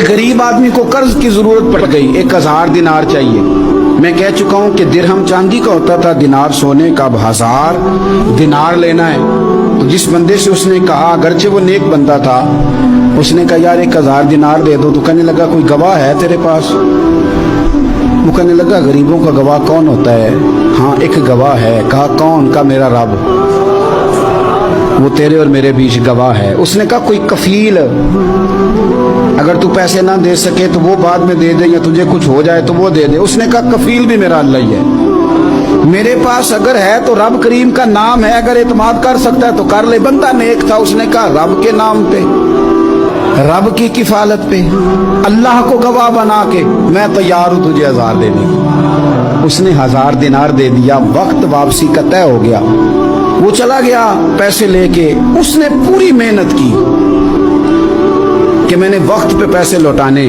गरीब आदमी को कर्ज की जरूरत पड़ गई, 1000 दिनार चाहिए। मैं कह चुका हूं कि दिरहम चांदी का होता था, दिनार सोने का। अब 1000 दिनार लेना है। तो जिस बंदे से उसने कहा, अगरचे वो नेक बंदा था, उसने कहा यार 1000 दिनार दे दो। तो कहने लगा कोई गवाह है तेरे पास? वो कहने लगा गरीबों का गवाह कौन होता है? हाँ एक गवाह है। कहा कौन? का मेरा रब, वो तेरे और मेरे बीच गवाह है। उसने कहा कोई कफील, अगर तू पैसे ना दे सके तो वो बाद में दे दे, या तुझे कुछ हो जाए तो वो दे दे। उसने कहा कफील भी मेरा अल्लाह ही है। मेरे पास अगर है तो रब करीम का नाम है, अगर एतमाद कर सकता है तो कर ले। बंदा नेक था, उसने कहा रब के नाम पे, रब की किफालत पे, अल्लाह को गवाह बना के मैं तैयार हूं तुझे 1000 देने की। उसने 1000 दिनार दे दिया। वक्त वापसी का तय हो गया। वो चला गया पैसे लेके। उसने पूरी मेहनत की कि मैंने वक्त पे पैसे लौटाने,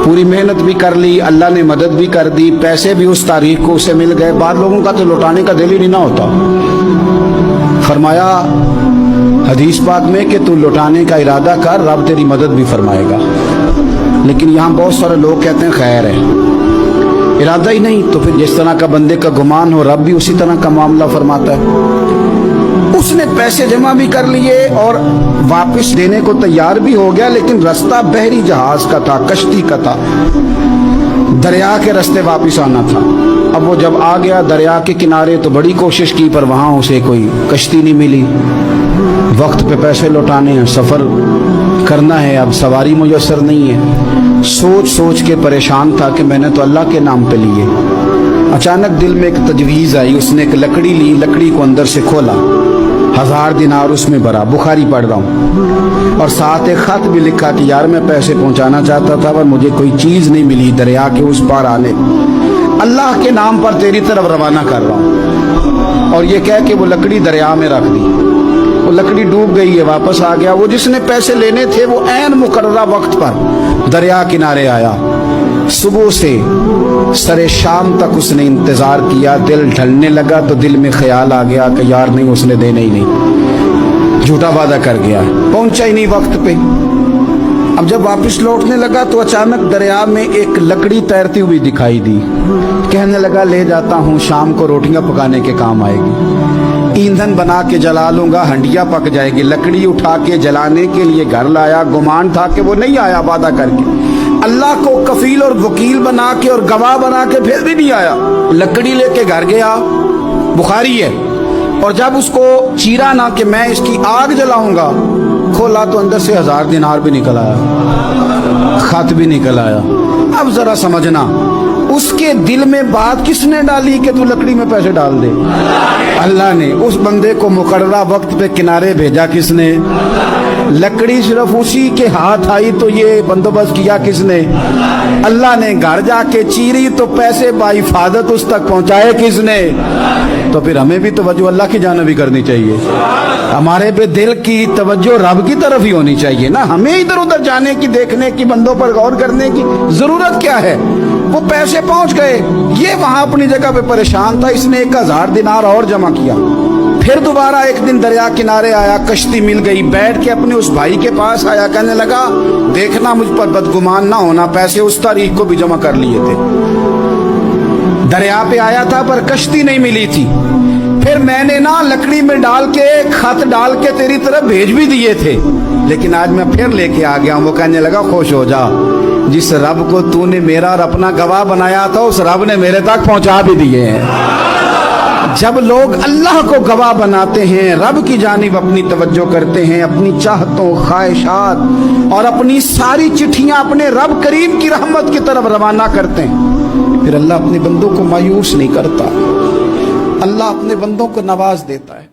पूरी मेहनत भी कर ली, अल्लाह ने मदद भी कर दी, पैसे भी उस तारीख को उसे मिल गए। बाद लोगों का तो लौटाने का दिल ही नहीं ना होता। फरमाया हदीस पाक में कि तू लौटाने का इरादा कर, रब तेरी मदद भी फरमाएगा। लेकिन यहाँ बहुत सारे लोग कहते हैं खैर है, इरादा ही नहीं। तो फिर जिस तरह का बंदे का गुमान हो, रब भी उसी तरह का मामला फरमाता है। उसने पैसे जमा भी कर लिए और वापस देने को तैयार भी हो गया, लेकिन रास्ता बहरी जहाज का था, कश्ती का था, दरिया के रास्ते वापस आना था। अब वो जब आ गया दरिया के किनारे तो बड़ी कोशिश की, पर वहां उसे कोई कश्ती नहीं मिली। वक्त पे पैसे लौटाने हैं, सफर करना है, अब सवारी मुयस्सर नहीं है। सोच सोच के परेशान था कि मैंने तो अल्लाह के नाम पे लिए। अचानक दिल में एक तजवीज़ आई। उसने एक लकड़ी ली, लकड़ी को अंदर से खोला, 1000 दिनार उसमें भरा। बुखारी पढ़ रहा हूँ, और साथ एक खत भी लिखा कि यार मैं पैसे पहुंचाना चाहता था पर मुझे कोई चीज़ नहीं मिली दरिया के उस पार आने, अल्लाह के नाम पर तेरी तरफ रवाना कर रहा हूँ। और ये कह के वो लकड़ी दरिया में रख दी। वो लकड़ी डूब गई है, वापस आ गया। वो जिसने पैसे लेने थे वो ऐन मुकर्ररा वक्त पर दरिया किनारे आया। सुबह से सरे शाम तक उसने इंतजार किया। दिल ढलने लगा तो दिल में ख्याल आ गया कि यार नहीं, उसने देने ही नहीं, झूठा वादा कर गया, पहुंचा ही नहीं वक्त पे। अब जब वापस लौटने लगा तो अचानक दरिया में एक लकड़ी तैरती हुई दिखाई दी। कहने लगा ले जाता हूँ, शाम को रोटियां पकाने के काम आएगी, ईंधन बना के जला लूंगा, हंडिया पक जाएगी। लकड़ी उठा के जलाने के लिए घर लाया। गुमान था कि वो नहीं आया वादा करके, अल्लाह को कफील और वकील बना के और गवाह बना के फिर भी नहीं आया। लकड़ी लेके घर गया, बुखारी है। और जब उसको चीरा ना कि मैं इसकी आग जलाऊंगा, खोला तो अंदर से 1000 दिनार भी निकल आया, खत भी निकल आया। अब जरा समझना, उसके दिल में बात किसने डाली कि तू लकड़ी में पैसे डाल दे? अल्लाह ने। उस बंदे को मुकर्ररा वक्त पे किनारे भेजा किसने? लकड़ी सिर्फ उसी के हाथ आई तो ये बंदोबस्त किया किसने? अल्लाह ने। घर जाके चीरी तो पैसे बाहिफाजत उस तक पहुंचाए किसने? तो फिर हमें भी तवज्जो अल्लाह की जानिब भी करनी चाहिए। हमारे पे दिल की तवज्जो रब की तरफ ही होनी चाहिए ना। हमें इधर उधर जाने की, देखने की, बंदों पर गौर करने की जरूरत क्या है? वो पैसे पहुंच गए, ये वहां अपनी जगह पे परेशान था। इसने 1000 दिनार और जमा किया। फिर दोबारा एक दिन दरिया किनारे आया, कश्ती मिल गई, बैठ के अपने उस भाई के पास आया। कहने लगा देखना मुझ पर बदगुमान ना होना, पैसे उस तारीख को भी जमा कर लिए थे। दरिया पे आया था पर कश्ती नहीं मिली थी। फिर मैंने ना लकड़ी में डाल के, खत डाल के तेरी तरफ भेज भी दिए थे, लेकिन आज मैं फिर लेके आ गया हूं। वो कहने लगा खुश हो जा, जिस रब को तूने मेरा और अपना गवाह बनाया था उस रब ने मेरे तक पहुंचा भी दिए हैं। जब लोग अल्लाह को गवाह बनाते हैं, रब की जानिब अपनी तवज्जो करते हैं, अपनी चाहतों, ख्वाहिशात और अपनी सारी चिट्ठियां अपने रब करीम की रहमत की तरफ रवाना करते हैं, फिर अल्लाह अपने बंदों को मायूस नहीं करता। अल्लाह अपने बंदों को नवाज देता है।